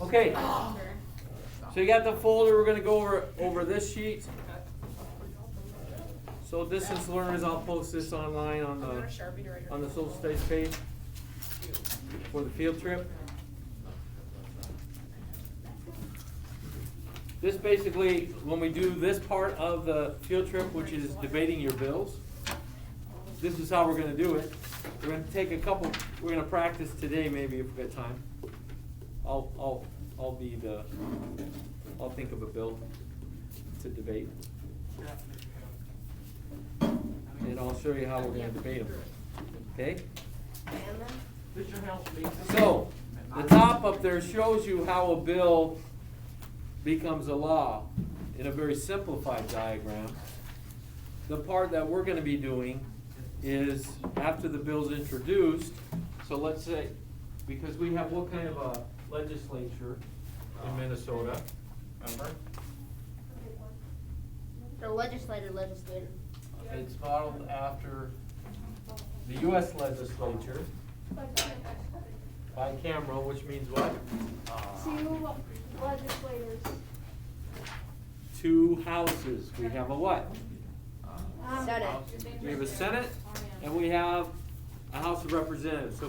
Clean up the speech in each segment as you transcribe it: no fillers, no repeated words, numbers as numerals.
Okay, so you got the folder, we're gonna go over this sheet. So distance learners, I'll post this online on the social studies page for the field trip. This basically, when we do this part of the field trip, which is debating your bills, this is how we're gonna do it. We're gonna take we're gonna practice today maybe if we get time. I'll think of a bill to debate. And I'll show you how we're gonna debate them, okay? So, the top up there shows you how a bill becomes a law in a very simplified diagram. The part that we're gonna be doing is after the bill's introduced, so let's say, because we have what kind of a legislature in Minnesota? Remember? The legislator. It's modeled after the US legislature, bicameral, which means what? Two legislators. Two houses. We have a what? Senate. We have a Senate and we have a House of Representatives. So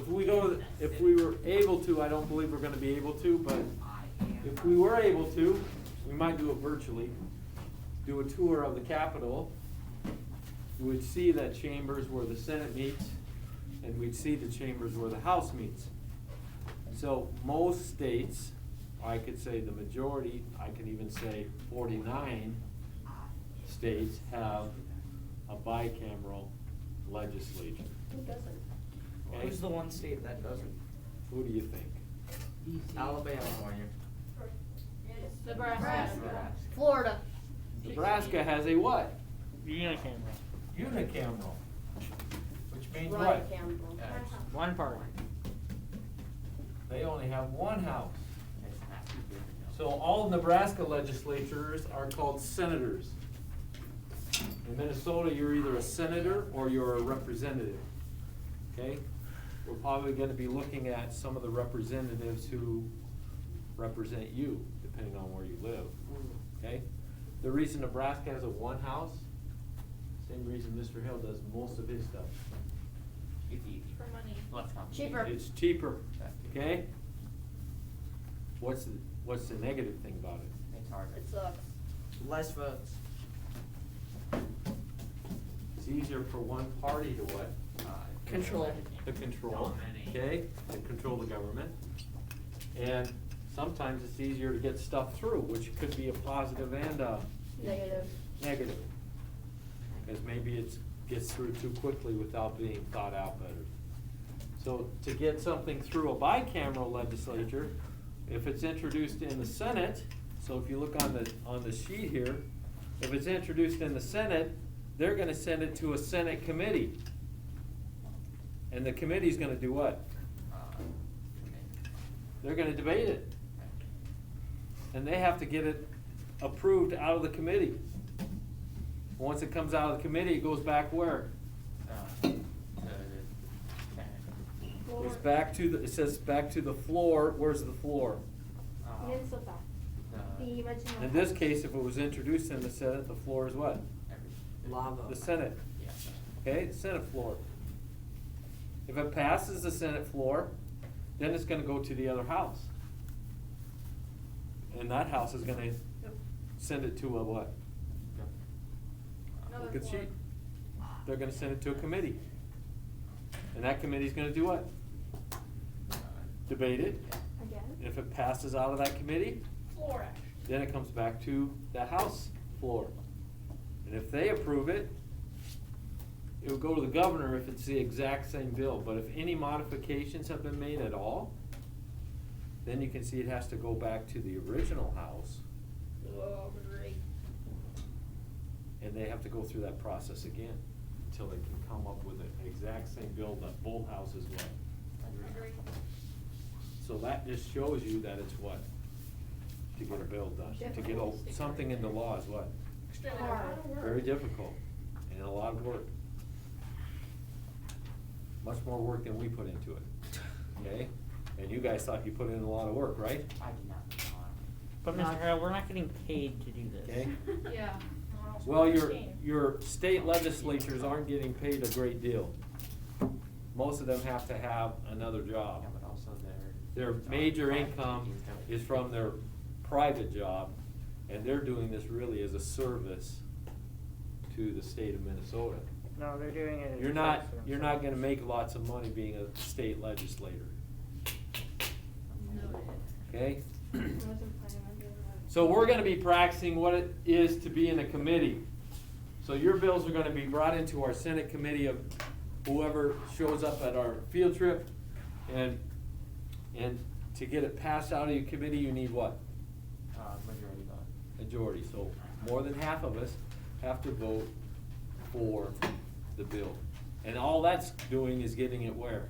if we were able to, I don't believe we're gonna be able to, but if we were able to, we might do it virtually, do a tour of the Capitol. We would see that chambers where the Senate meets, and we'd see the chambers where the House meets. So most states, I could say the majority, I can even say 49 states have a bicameral legislature. Who doesn't? Okay? Who's the one state that doesn't? Who do you think? Alabama. Nebraska. Florida. Nebraska has a what? Unicameral. Unicameral. Which means Right, what? Campbell. One party. They only have one house. So all Nebraska legislatures are called senators. In Minnesota, you're either a senator or you're a representative. Okay? We're probably gonna be looking at some of the representatives who represent you, depending on where you live. Okay? The reason Nebraska has a one house, same reason Mr. Hill does most of his stuff. For money. Cheaper. It's cheaper, okay? What's the negative thing about it? It's hard. It sucks. Less votes. It's easier for one party to what? Control. To control, okay? To control the government. And sometimes it's easier to get stuff through, which could be a positive and a Negative. negative. Because maybe it gets through too quickly without being thought out better. So to get something through a bicameral legislature, if it's introduced in the Senate, so if you look on the sheet here, if it's introduced in the Senate, they're gonna send it to a Senate committee. And the committee's gonna do what? They're gonna debate it. And they have to get it approved out of the committee. Once it comes out of the committee, it goes back where? It's back to it says back to the floor. Where's the floor? Minnesota. The original. In this case, if it was introduced in the Senate, the floor is what? Lava. The Senate. Okay, the Senate floor. If it passes the Senate floor, then it's gonna go to the other house. And that house is gonna send it to a what? Another Look at the floor. sheet. They're gonna send it to a committee. And that committee's gonna do what? Debate it. Again. If it passes out of that committee, Floor action. then it comes back to the House floor. And if they approve it, it would go to the governor if it's the exact same bill. But if any modifications have been made at all, then you can see it has to go back to the original House. Oh, great. And they have to go through that process again until they can come up with an exact same bill that both houses want. Agree. So that just shows you that it's what? To get a bill done, to get something into law is what? Extremely Hard. hard. Very difficult and a lot of work. Much more work than we put into it, okay? And you guys thought you put in a lot of work, right? I did not. But Mr. Harrell, we're not getting paid to do this. Okay? Yeah. Well, your state legislatures aren't getting paid a great deal. Most of them have to have another job. Yeah, but also Their major income is from their private job, and they're doing this really as a service to the state of Minnesota. No, they're doing it. as You're a not, service to you're not gonna themselves. make lots of money being a state legislator, Noted. okay? I wasn't planning on doing that. So we're gonna be practicing what it is to be in a committee. So your bills are gonna be brought into our Senate committee of whoever shows up at our field trip. And to get it passed out of your committee, you need what? Majority vote. Majority, so more than half of us have to vote for the bill. And all that's doing is getting it where?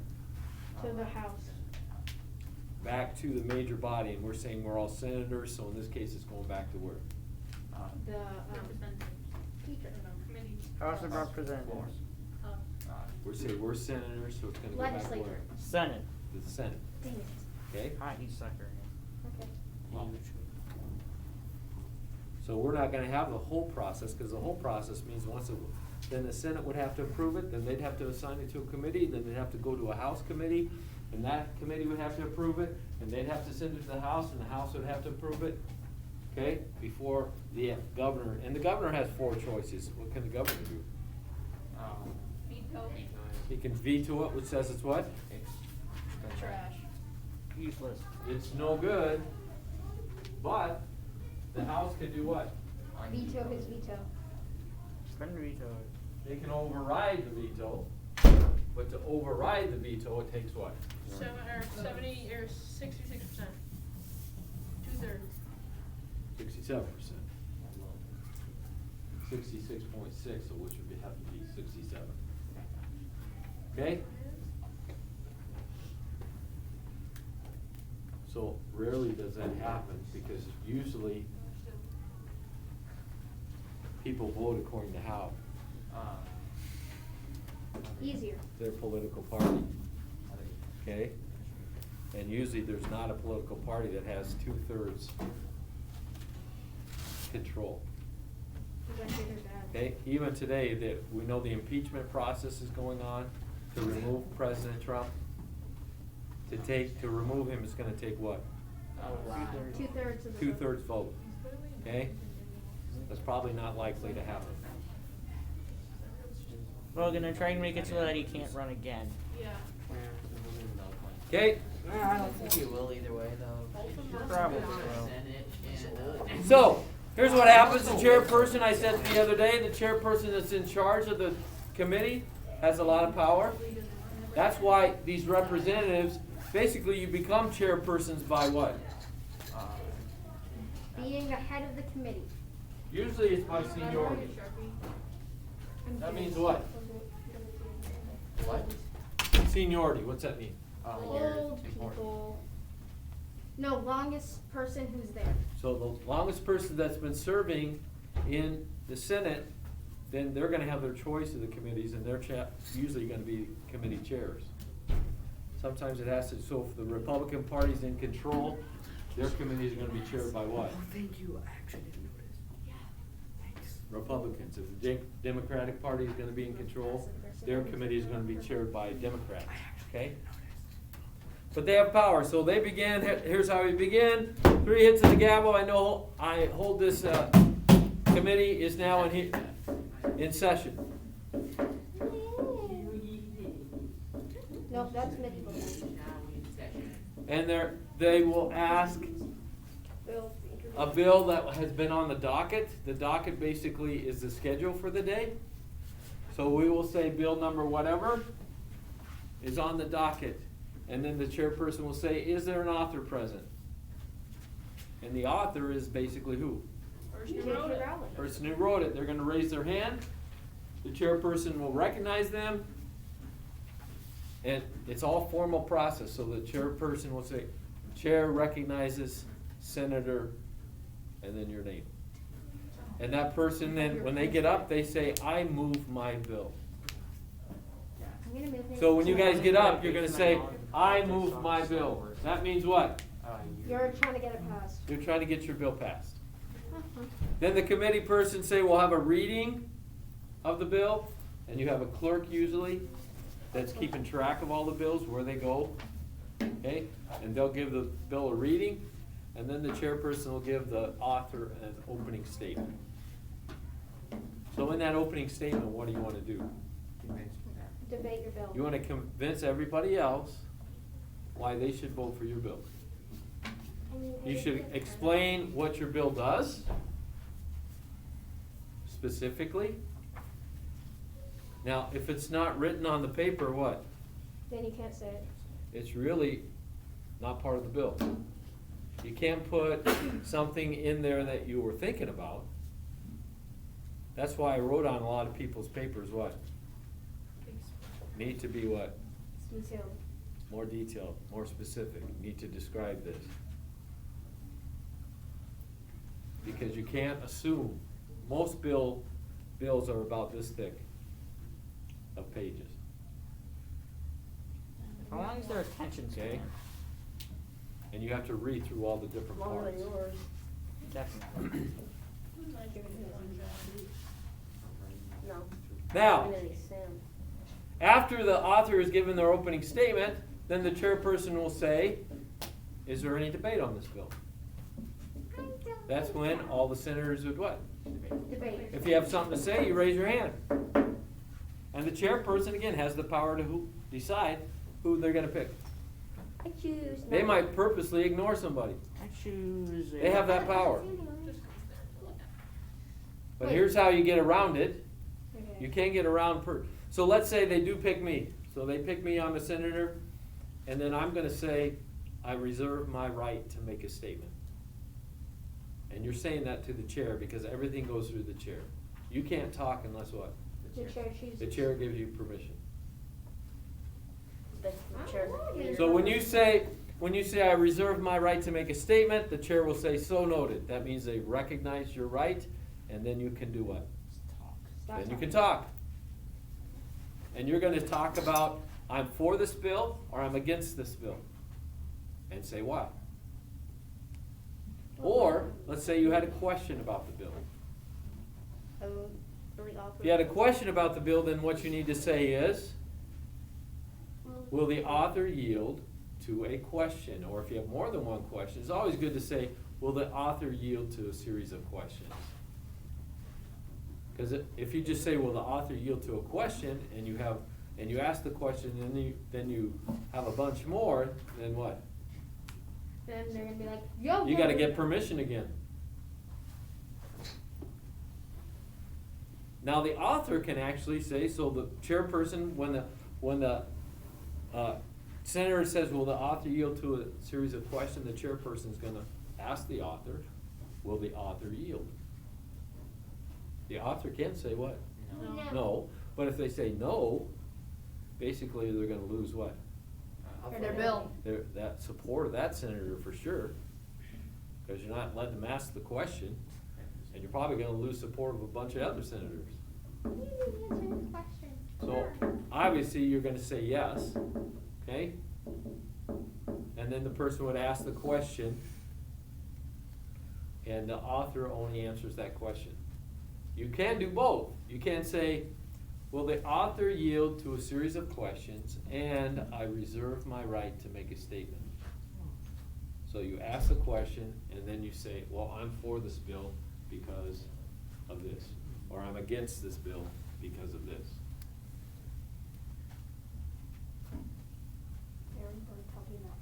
To the house. Back to the major body, and we're saying we're all senators, so in this case, it's going back to where? The, teacher, committee. House of Representatives. We're saying we're senators, so it's gonna go back to where? Legislature. Senate. To the Senate, Dang it. okay? Hi, you sucker. Okay. So we're not gonna have the whole process, cause the whole process means then the Senate would have to approve it, then they'd have to assign it to a committee, then they'd have to go to a House committee, and that committee would have to approve it, and they'd have to send it to the House, and the House would have to approve it, okay? Before the governor, and the governor has 4 choices. What can the governor do? Veto. He can veto it, which says it's what? Trash. Useless. It's no good, but the House can do what? Veto his veto. Been vetoed. They can override the veto, but to override the veto, it takes what? 70 or 66%. 2/3. 67%. 66.6, so which would have to be 67. Okay? So rarely does that happen, because usually people vote according to how? Easier. Their political party, okay? And usually there's not a political party that has 2/3 control. Is that good or bad? Okay, even today, that we know the impeachment process is going on to remove President Trump. To remove him is gonna take what? 2/3 of the vote. 2/3 vote, okay? That's probably not likely to happen. Well, gonna try and make it so that he can't run again. Yeah. Okay, I don't think you will either way, though. Probably Senate will. and, so, here's what happens, the chairperson, I said the other day, the chairperson that's in charge of the committee has a lot of power. That's why these representatives, basically you become chairpersons by what? Being the head of the committee. Usually it's by seniority. That means what? What? Seniority, what's that mean? Old people. No, longest person who's there. So the longest person that's been serving in the Senate, then they're gonna have their choice of the committees, and they're usually gonna be committee chairs. Sometimes it has to, so if the Republican Party's in control, their committees are gonna be chaired by what? thank you, I actually didn't notice. Republicans. If the Democratic Party is gonna be in control, their committee is gonna be chaired by Democrats, okay? But they have power, so they begin, here's how we begin. 3 hits of the gavel, I hold this, committee is now in session. Nope, that's medieval. And they will ask Bill. a bill that has been on the docket. The docket basically is the schedule for the day. So we will say bill number whatever is on the docket. And then the chairperson will say, is there an author present? And the author is basically who? Person who wrote it. Person who wrote it. They're gonna raise their hand. The chairperson will recognize them. And it's all formal process, so the chairperson will say, Chair recognizes Senator, and then your name. And that person then, when they get up, they say, I move my bill. I'm gonna move it. So when you guys get up, you're gonna say, I move my bill. That means what? You're trying to get it passed. You're trying to get your bill passed. Uh-huh. Then the committee person say, we'll have a reading of the bill, and you have a clerk usually that's keeping track of all the bills, where they go, okay? And they'll give the bill a reading, and then the chairperson will give the author an opening statement. So in that opening statement, what do you wanna do? Debate your bill. You wanna convince everybody else why they should vote for your bill. You should explain what your bill does, specifically. Now, if it's not written on the paper, what? Then you can't say it. It's really not part of the bill. You can't put something in there that you were thinking about. That's why I wrote on a lot of people's papers, what? Need to be what? Detailed. More detailed, more specific, need to describe this. Because you can't assume, most bills are about this thick of pages. How long is their attention span? Okay. And you have to read through all the different Longer parts. than yours. Definitely. No. Now, Longer than Sam. after the author has given their opening statement, then the chairperson will say, is there any debate on this bill? That's when all the senators would what? Debate. If you have something to say, you raise your hand. And the chairperson, again, has the power to decide who they're gonna pick. I choose. They no. might purposely ignore somebody. I choose. They have that power. Just But Wait. here's how you get around it. Okay. You can't get around so let's say they do pick me. So they pick me, I'm a senator, and then I'm gonna say, I reserve my right to make a statement. And you're saying that to the chair because everything goes through the chair. You can't talk unless what? The chair chooses. The chair gives you permission. The chair. So when you say I reserve my right to make a statement, the chair will say, so noted. That means they recognize your right, and then you can do what? Stop Then you can talking. talk. And you're gonna talk about, I'm for this bill, or I'm against this bill. And say why. Or, let's say you had a question about the bill. If you had a question about the bill, then what you need to say is, will the author yield to a question? Or if you have more than one question, it's always good to say, will the author yield to a series of questions? Because if you just say, will the author yield to a question, and you ask the question, and then you have a bunch more, then what? Then they're gonna be like, yo. You gotta get permission again. Now the author can actually say, so the chairperson, when the senator says, will the author yield to a series of questions, the chairperson's gonna ask the author, will the author yield? The author can say what? No. No, but if they say no, basically they're gonna lose what? Or their bill. That support of that senator for sure, because you're not letting them ask the question, and you're probably gonna lose support of a bunch of other senators. So, obviously, you're gonna say yes, okay? And then the person would ask the question, and the author only answers that question. You can do both. You can say, will the author yield to a series of questions, and I reserve my right to make a statement? So you ask the question, and then you say, well, I'm for this bill because of this, or I'm against this bill because of this.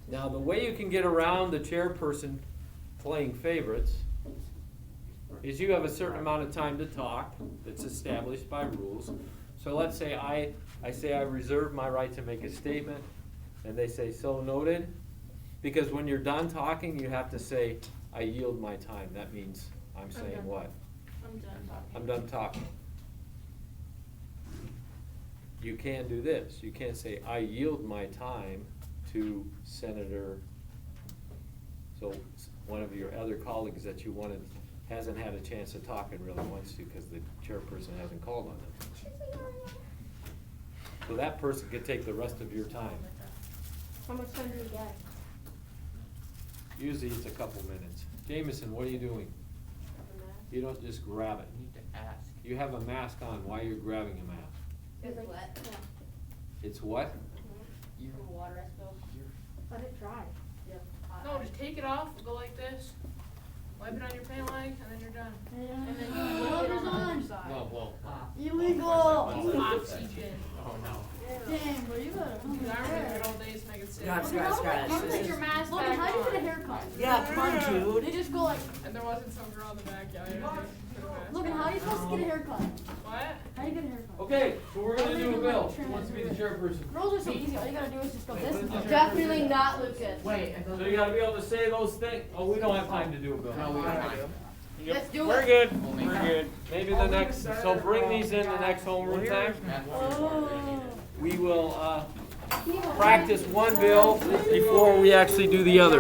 Now, the way you can get around the chairperson playing favorites is you have a certain amount of time to talk that's established by rules. So let's say I say I reserve my right to make a statement, and they say, so noted. Because when you're done talking, you have to say, I yield my time. That means I'm saying done. what? I'm done talking. I'm done talking. You can do this. You can't say, I yield my time to Senator, so one of your other colleagues that you wanted hasn't had a chance to talk and really wants to because the chairperson hasn't called on them. So that person could take the rest of your time. How much time do you get? Usually it's a couple minutes. Jameson, what are you doing? You don't just grab it. You need to ask. You have a mask on, why are you grabbing a mask? It's like wet. It's what? You're, Water I spilled. Let it dry. No, just take it off, go like this, wipe it on your pant leg, and then you're done. And then you What put it is on the on? other side. no, well. Illegal. Oxygen. Oh, no. Dang, bro, you gotta come Dude, I remember good old days making sick. Yeah, scratch. Look, This is- your mask Logan, back how do you on. get a haircut? Yeah, come on, dude. They just go like, And there wasn't some girl in the backyard. Logan, how are you supposed to get a haircut? What? How do you get a haircut? Okay, so we're gonna do a bill. Who wants to be the chairperson? Girls are so easy. All you gotta do is just go this. Who's the Definitely chairperson? not Lucas. Wait, So you gotta be able to say those things. Oh, we don't have time to do a bill. No, we don't have to. Let's do We're it. good, we're good. Maybe the next, so bring these in the next homeroom time. Oh. We will, practice one bill before we actually do the other.